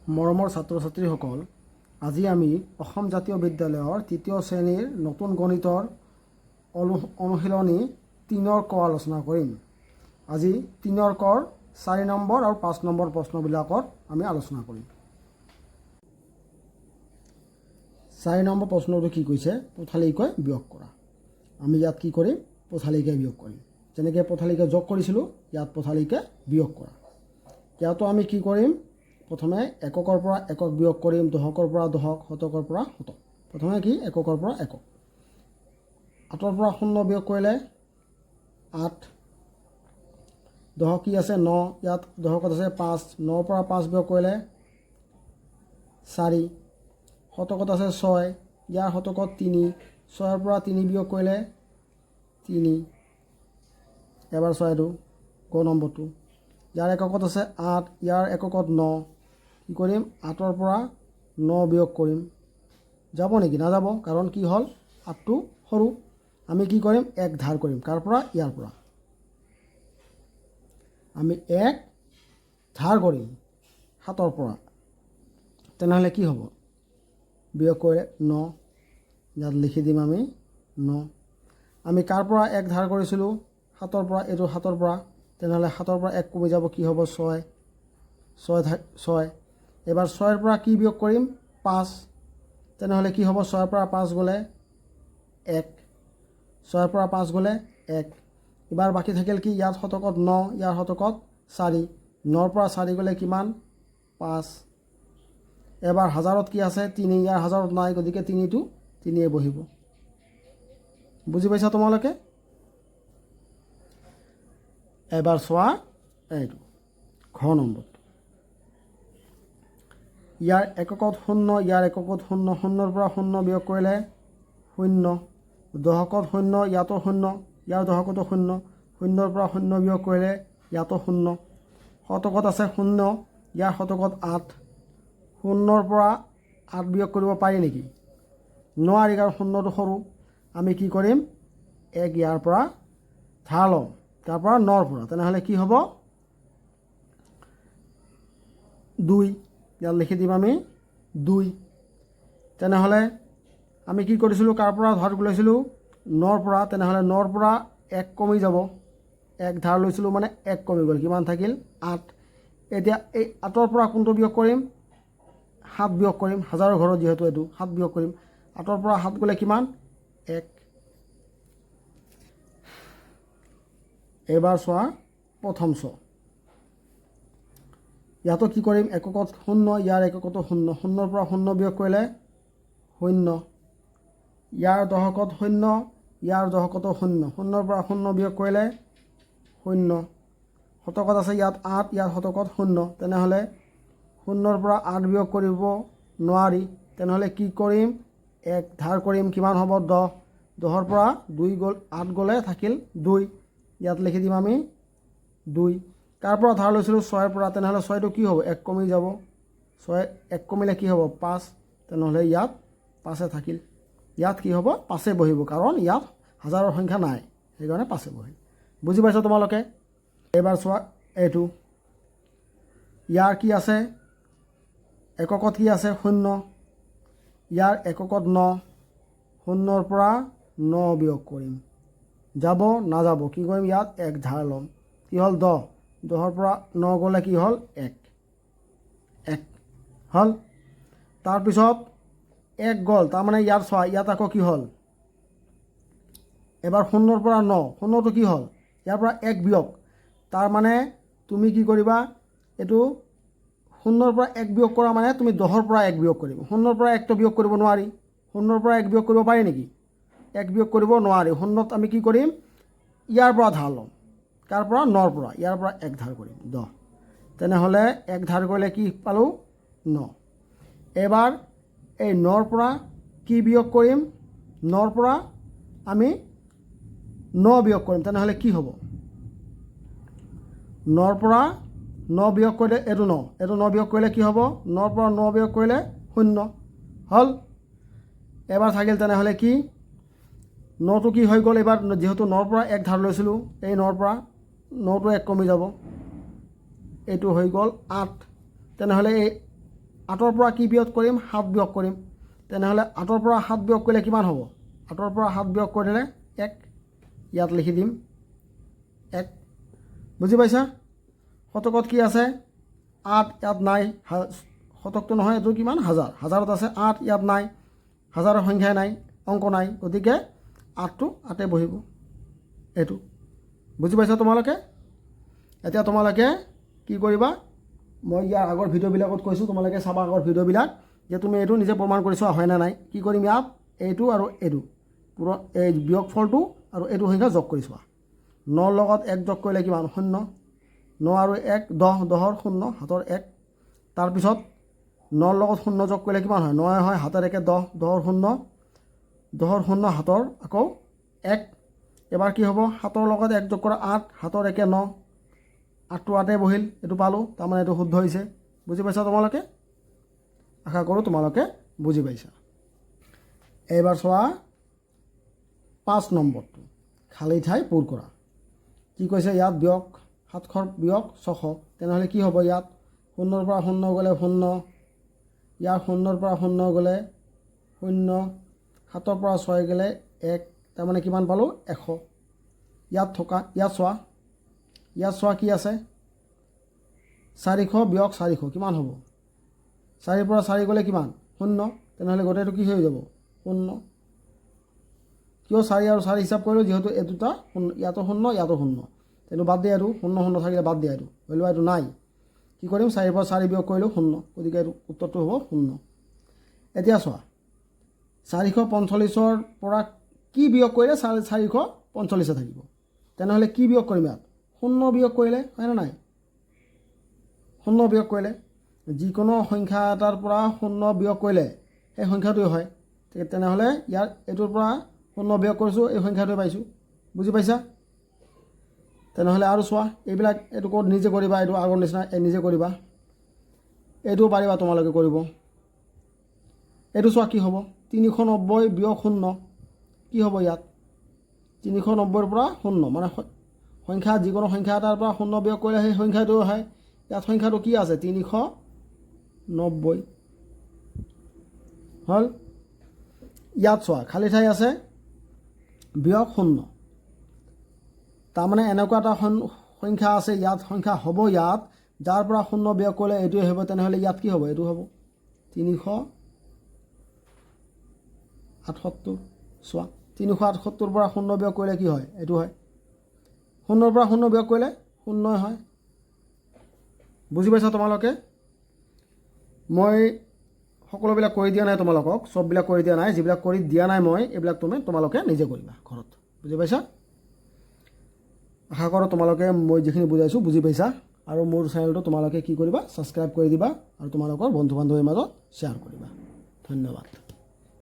মৰমৰ ছাত্ৰ ছাত্ৰীসকল, আজি আমি অসম জাতীয় বিদ্যালয়ৰ ৩য় শ্ৰেণীৰ নতুন গণিতৰ অনুশীলনী ৩ৰ ক আলোচনা কৰিম। আজি ৩ৰ কৰ ৪ নম্বৰ আৰু ৫ নম্বৰ প্ৰশ্নবিলাকত আমি আলোচনা কৰিম। ৪ নম্বৰ প্ৰশ্নটো কি কৈছে? পথালিকৈ বিয়োগ কৰা। আমি ইয়াত কি কৰিম? পথালিকৈ বিয়োগ কৰিম। যেনেকৈ পথালিকৈ যোগ কৰিছিলোঁ, ইয়াত পথালিকৈ বিয়োগ কৰা। ইয়াতো আমি কি কৰিম? প্ৰথমে এককৰ পৰা একক বিয়োগ কৰিম, দশকৰ পৰা দশক, শতকৰ পৰা শতক। প্ৰথমে কি? এককৰ পৰা একক। ৮ৰ পৰা ০ বিয়োগ কৰিলে ৮। দশক কি আছে? ৯। ইয়াত দশকত আছে ৫। ৯ৰ পৰা ৫ বিয়োগ কৰিলে ৪। শতকত আছে ৬। ইয়াৰ শতকত ৩। ৬ৰ পৰা ৩ বিয়োগ কৰিলে ৩। এবাৰ ৬টো গ নম্বৰটো। ইয়াৰ এককত আছে ৮। ইয়াৰ এককত ৯। কি কৰিম? ৮ৰ পৰা ৯ বিয়োগ কৰিম। যাব নেকি? নাযাব, কাৰণ কি হ'ল? ৮টো সৰু। আমি কি কৰিম? ১ ধাৰ কৰিম। কাৰ পৰা? ইয়াৰ পৰা। আমি ১ ধাৰ কৰিম ৭ৰ পৰা। তেনেহ'লে কি হ'ব? বিয়োগ কৰিলে ৯। ইয়াত লিখি দিম আমি ৯। আমি কাৰ পৰা ১ ধাৰ কৰিছিলোঁ? ৭ৰ পৰা। এইটো ৭ৰ পৰা। তেনেহ'লে ৭ৰ পৰা ১ কমি যাব, কি হ'ব? ৬। ৬। এবাৰ ৬ৰ পৰা কি বিয়োগ কৰিম? ৫। তেনেহ'লে কি হ'ব? ৬ৰ পৰা ৫ গ'লে ১। ৬ৰ পৰা ৫ গ'লে ১। এবাৰ বাকী থাকিল কি? ইয়াত শতকত ৯, ইয়াৰ শতকত ৪। ৯ৰ পৰা ৪ গ'লে কিমান? ৫। এবাৰ হাজাৰত কি আছে? ৩। ইয়াৰ হাজাৰত নাই, গতিকে ৩টো ৩য়ে বহিব। বুজি পাইছা তোমালোকে? এবাৰ চোৱা এইটো ঘ নম্বৰটো। ইয়াৰ এককত ০, ইয়াৰ এককত ০। ০ৰ পৰা ০ বিয়োগ কৰিলে ০। দশকত ০, ইয়াতো ০। ইয়াৰ দশকতো ০। ০ৰ পৰা ০ বিয়োগ কৰিলে ইয়াতো ০। শতকত আছে ০। ইয়াৰ শতকত ৮। ০ৰ পৰা ৮ বিয়োগ কৰিব পাৰি নেকি? নোৱাৰি, কাৰণ ০টো সৰু। আমি কি কৰিম? ১ ইয়াৰ পৰা ধাৰ ল'ম। তাৰ পৰা ৯ৰ পৰা। তেনেহ'লে কি হ'ব? ২। ইয়াত লিখি দিম আমি ২। তেনেহ'লে আমি কি কৰিছিলোঁ? কাৰ পৰা ধাৰ লৈছিলোঁ? ৯ৰ পৰা। তেনেহ'লে ৯ৰ পৰা ১ কমি যাব। ১ ধাৰ লৈছিলোঁ মানে ১ কমি গ'ল। কিমান থাকিল? ৮। এতিয়া এই ৮ৰ পৰা কোনটো বিয়োগ কৰিম? ৭ বিয়োগ কৰিম। হাজাৰৰ ঘৰত যিহেতু এইটো ৭ বিয়োগ কৰিম। ৮ৰ পৰা ৭ গ'লে কিমান? ১। এইবাৰ চোৱা প্ৰথম চ। ইয়াতো কি কৰিম? এককত ০, ইয়াৰ এককতো ০। ০ৰ পৰা ০ বিয়োগ কৰিলে ০। ইয়াৰ দশকত ০, ইয়াৰ দশকতো ০। ০ৰ পৰা ০ বিয়োগ কৰিলে ০। শতকত আছে ইয়াত ৮, ইয়াৰ শতকত ০। তেনেহ'লে ০ৰ পৰা ৮ বিয়োগ কৰিব নোৱাৰি। তেনেহ'লে কি কৰিম? ১ ধাৰ কৰিম। কিমান হ'ব? ১০। ১০ৰ পৰা ২ গ'ল, ৮ গ'লে থাকিল ২। ইয়াত লিখি দিম আমি ২। কাৰ পৰা ধাৰ লৈছিলোঁ? ৬ৰ পৰা। তেনেহ'লে ৬টো কি হ'ব? ১ কমি যাব। ৬ ১ কমিলে কি হ'ব? ৫। তেনেহ'লে ইয়াত ৫এ থাকিল। ইয়াত কি হ'ব? ৫এ বহিব, কাৰণ ইয়াত হাজাৰৰ সংখ্যা নাই, সেইকাৰণে ৫এ বহিল। বুজি পাইছা তোমালোকে? এইবাৰ চোৱা এইটো। ইয়াৰ কি আছে? এককত কি আছে? ০। ইয়াৰ এককত ৯। ০ৰ পৰা ৯ বিয়োগ কৰিম। যাব? নাযাব। কি কৰিম? ইয়াত ১ ধাৰ ল'ম। কি হ'ল? ১০। ১০ৰ পৰা ৯ গ'লে কি হ'ল? ১। ১ হ'ল। তাৰপিছত ১ গ'ল। তাৰমানে ইয়াত চোৱা, ইয়াত আকৌ কি হ'ল? এবাৰ ০ৰ পৰা ৯। ০টো কি হ'ল? ইয়াৰ পৰা ১ বিয়োগ। তাৰমানে তুমি কি কৰিবা? এইটো ০ৰ পৰা ১ বিয়োগ কৰা মানে তুমি ১০ৰ পৰা ১ বিয়োগ কৰিবা। ০ৰ পৰা ১টো বিয়োগ কৰিব নোৱাৰি। ০ৰ পৰা ১ বিয়োগ কৰিব পাৰি নেকি? ১ বিয়োগ কৰিব নোৱাৰি। ০ত আমি কি কৰিম? ইয়াৰ পৰা ধাৰ ল'ম। কাৰ পৰা? ৯ৰ পৰা। ইয়াৰ পৰা ১ ধাৰ কৰিম ১০। তেনেহ'লে ১ ধাৰ কৰিলে কি পালোঁ? ৯। এবাৰ এই ৯ৰ পৰা কি বিয়োগ কৰিম? ৯ৰ পৰা আমি ৯ বিয়োগ কৰিম। তেনেহ'লে কি হ'ব? ৯ৰ পৰা ৯ বিয়োগ কৰিলে এইটো ৯। এইটো ৯ বিয়োগ কৰিলে কি হ'ব? ৯ৰ পৰা ৯ বিয়োগ কৰিলে ০ হ'ল। এবাৰ থাকিল তেনেহ'লে কি? ৯টো কি হৈ গ'ল? এইবাৰ যিহেতু ৯ৰ পৰা ১ ধাৰ লৈছিলোঁ, এই ৯ৰ পৰা ৯টো ১ কমি যাব। এইটো হৈ গ'ল ৮। তেনেহ'লে এই 8ৰ পৰা কি বিয়োগ কৰিম 7 বিয়োগ কৰিম তেনেহ'লে 8ৰ পৰা 7 বিয়োগ কৰিলে কিমান হ'ব 8ৰ পৰা 7 বিয়োগ কৰিলে 1 ইয়াত লিখি দিম 1 বুজি পাইছা শতকত কি আছে 8 ইয়াত নাই শতকটো নহয় এইটো কিমান হাজাৰ হাজাৰত আছে 8 ইয়াত নাই হাজাৰৰ সংখ্যাই নাই অংক নাই গতিকে 8টো 8এ বহিব এইটো বুজি পাইছা তোমালোকে এতিয়া তোমালোকে কি কৰিবা মই ইয়াৰ আগৰ ভিডিঅ'বিলাকত কৈছোঁ তোমালোকে চাবা আগৰ ভিডিঅ'বিলাক যে তুমি এইটো নিজে প্ৰমাণ কৰি চোৱা হয় না নাই কি কৰিম ইয়াত এইটো আৰু এইটো পুৰা এই বিয়োগফলটো আৰু এইটো সংখ্যা যোগ কৰি চোৱা 9 লগত 1 যোগ কৰিলে কিমান 0 9 আৰু 1 10 10ৰ 0 হাতৰ 1 তাৰপিছত 9 লগত 0 যোগ কৰিলে কিমান হয় 9 হয় হাতৰ 1 10 10ৰ 0 10ৰ 0 হাতৰ আকৌ 1 এবাৰ কি হ'ব 7ৰ লগত 1 যোগ কৰা 8 হাতৰ 1 9 8টো 8এ বহিল এইটো পালোঁ তাৰমানে এইটো শুদ্ধ হৈছে বুজি পাইছা তোমালোকে আশা কৰোঁ তোমালোকে বুজি পাইছা এইবাৰ চোৱা 5 নম্বৰটো খালী ঠাই পূৰ কৰা কি কৈছে ইয়াত বিয়োগ 700 বিয়োগ 600 তেনেহ'লে কি হ'ব ইয়াত 0ৰ পৰা 0 গ'লে 0 ইয়াৰ 0ৰ পৰা 0 গ'লে 0 7ৰ পৰা 6 গ'লে 1 তাৰমানে কিমান পালোঁ 100 ইয়াত থকা ইয়াত চোৱা কি আছে 400 বিয়োগ 400 কিমান হ'ব 4ৰ পৰা 4 গ'লে কিমান 0 তেনেহ'লে গোটেইটো কি হৈ যাব 0 কিয় 4 আৰু 4 হিচাপ কৰিলোঁ যিহেতু এই দুটা ইয়াতো 0 ইয়াতো 0 তেনে বাদ দিয়া আৰু 0 0 থাকিলে বাদ দিয়া আৰু ধৰি লোৱা এইটো নাই কি কৰিম 4ৰ পৰা 4 বিয়োগ কৰিলোঁ 0 গতিকে এইটো উত্তৰটো হ'ব 0 এতিয়া চোৱা 445ৰ পৰা কি বিয়োগ কৰিলে 445 থাকিব তেনেহ'লে কি বিয়োগ কৰিম ইয়াত 0 বিয়োগ কৰিলে হয়নে নাই 0 বিয়োগ কৰিলে যিকোনো সংখ্যা এটাৰ পৰা 0 বিয়োগ কৰিলে সেই সংখ্যাটোৱে হয় তেনেহ'লে ইয়াৰ এইটোৰ পৰা 0 বিয়োগ কৰিছোঁ এই সংখ্যাটোৱে পাইছোঁ বুজি পাইছা তেনেহ'লে আৰু চোৱা এইবিলাক এইটো ক'ত নিজে কৰিবা এইটো আগৰ নিচিনা নিজে কৰিবা এইটোও পাৰিবা তোমালোকে কৰিব এইটো চোৱা কি হ'ব 390 বিয়োগ 0 কি হ'ব ইয়াত 390ৰ পৰা 0 মানে সংখ্যা যিকোনো সংখ্যা এটাৰ পৰা 0 বিয়োগ কৰিলে সেই সংখ্যাটো হয় ইয়াত সংখ্যাটো কি আছে 390 হ'ল ইয়াত চোৱা খালী ঠাই আছে বিয়োগ 0 তাৰমানে এনেকুৱা এটা সংখ্যা আছে ইয়াত সংখ্যা হ'ব ইয়াত যাৰ পৰা 0 বিয়োগ কৰিলে এইটোৱে হ'ব তেনেহ'লে ইয়াত কি হ'ব এইটো হ'ব 378 চোৱা 378ৰ পৰা 0 বিয়োগ কৰিলে কি হয় এইটো হয় 0ৰ পৰা 0 বিয়োগ কৰিলে 0 হয় বুজি পাইছা তোমালোকে মই সকলোবিলাক কৰি দিয়া নাই তোমালোকক চববিলাক কৰি দিয়া নাই যিবিলাক কৰি দিয়া নাই মই এইবিলাক তোমালোকে নিজে কৰিবা ঘৰত বুজি পাইছা আশা কৰোঁ তোমালোকে মই যিখিনি বুজাইছোঁ বুজি পাইছা আৰু মোৰ চেনেলটো তোমালোকে কি কৰিবা ছাবস্ক্ৰাইব কৰি দিবা আৰু তোমালোকৰ বন্ধু বান্ধৱীৰ মাজত শ্বেয়াৰ কৰিবা ধন্যবাদ